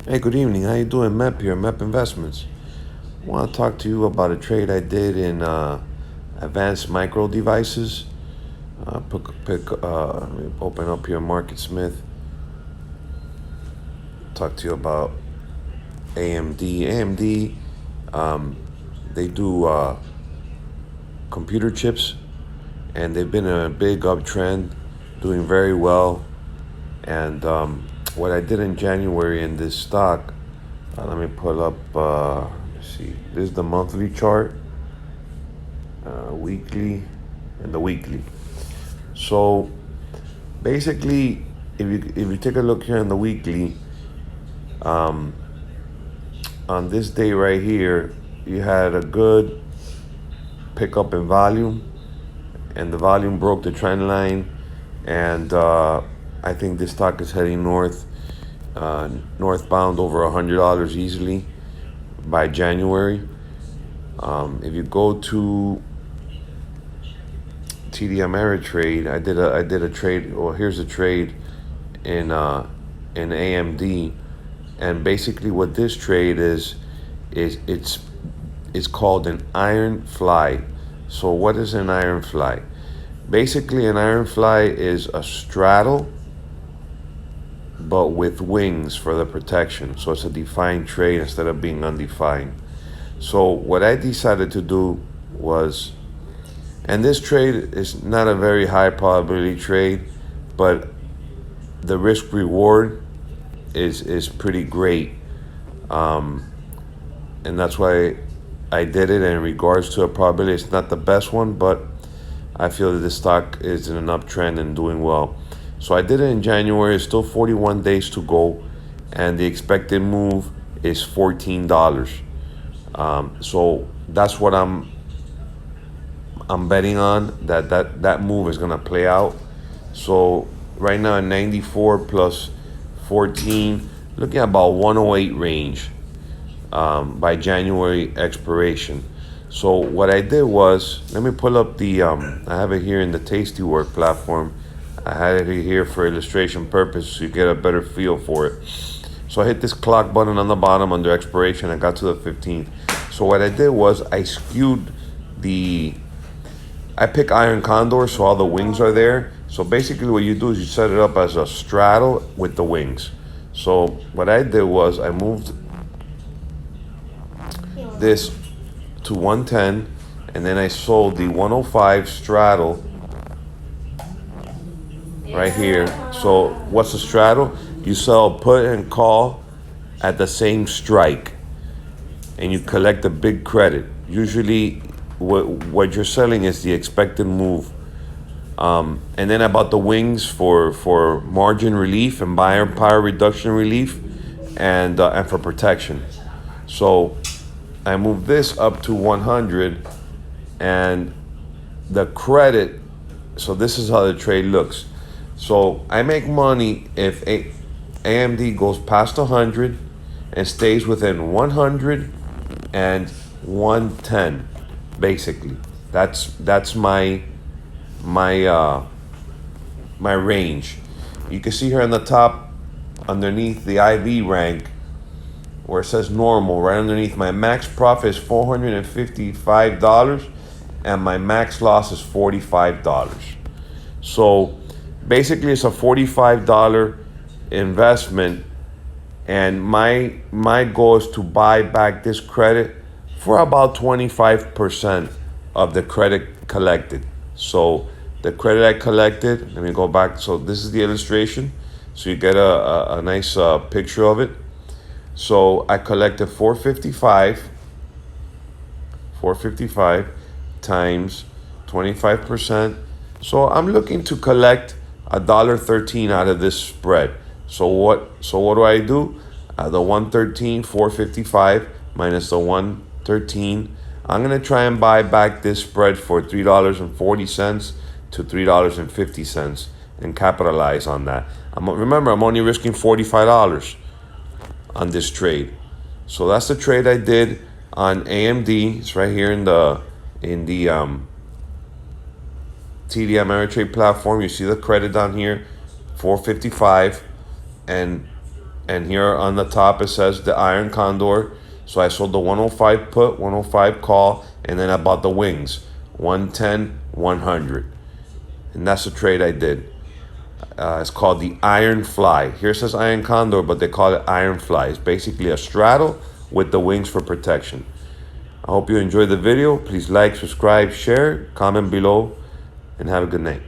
Hey, good evening. How you doing? Mep here, Mep Investments. I want to talk to you about a trade I did in advanced micro devices. Let me open up here Market Smith. Talk to you about AMD. AMD, they do computer chips, and they've been in a big uptrend, doing very well. And what I did in January in this stock, let me pull up. Let's see. This is the monthly chart, weekly, and the weekly. So basically, if you take a look here in the weekly, on this day right here, you had a good pickup in volume, and the volume broke the trend line, and I think this stock is heading northbound over $100 easily by January. If you go to TD Ameritrade, I did a trade. Well, here's a trade in AMD, and basically what this trade is it's called an iron fly. So what is an iron fly? Basically, an iron fly is a straddle, but with wings for the protection. So it's a defined trade instead of being undefined. So what I decided to do was, and this trade is not a very high probability trade, but the risk reward is pretty great. And that's why I did it. In regards to a probability, it's not the best one, but I feel that this stock is in an uptrend and doing well. So I did it in January. It's still 41 days to go, and the expected move is $14. So that's what I'm betting on, that move is gonna play out. So right now at 94 plus 14, looking at about 108 range by January expiration. So what I did was, let me pull up the I have it here in the Tasty Work platform. I had it here for illustration purpose so you get a better feel for it. So I hit this clock button on the bottom under expiration. I got to the 15th. So what I did was I skewed I pick iron condor, so all the wings are there. So basically what you do is you set it up as a straddle with the wings. So what I did was I moved this to 110, and then I sold the 105 straddle right here. So what's a straddle? You sell put and call at the same strike, and you collect a big credit. Usually what you're selling is the expected move. And then I bought the wings for margin relief and buyer power reduction relief, and for protection. So I moved this up to 100, and the credit. So this is how the trade looks. So I make money if AMD goes past 100 and stays within 100 and 110. Basically, that's my range. You can see here on the top, underneath the IV rank, where it says normal, right underneath, my max profit is $455, and my max loss is $45. So basically, it's a $45 investment, and my goal is to buy back this credit for about 25% of the credit collected. So the credit I collected, let me go back. So this is the illustration. So you get a nice picture of it. So I collected 455 times 25%. So I'm looking to collect $1.13 out of this spread. So what do I do? The 113, 455 minus the 113. I'm gonna try and buy back this spread for $3.40 to $3.50 and capitalize on that. Remember, I'm only risking $45 on this trade. So that's the trade I did on AMD. It's right here in the TD Ameritrade platform. You see the credit down here, 455, and And here on the top it says the iron condor. So I sold the 105 put, 105 call, and then I bought the wings, 110, 100. And that's the trade I did. It's called the iron fly. Here it says iron condor, but they call it iron fly. It's basically a straddle with the wings for protection. I hope you enjoyed the video. Please like, subscribe, share, comment below, and have a good night.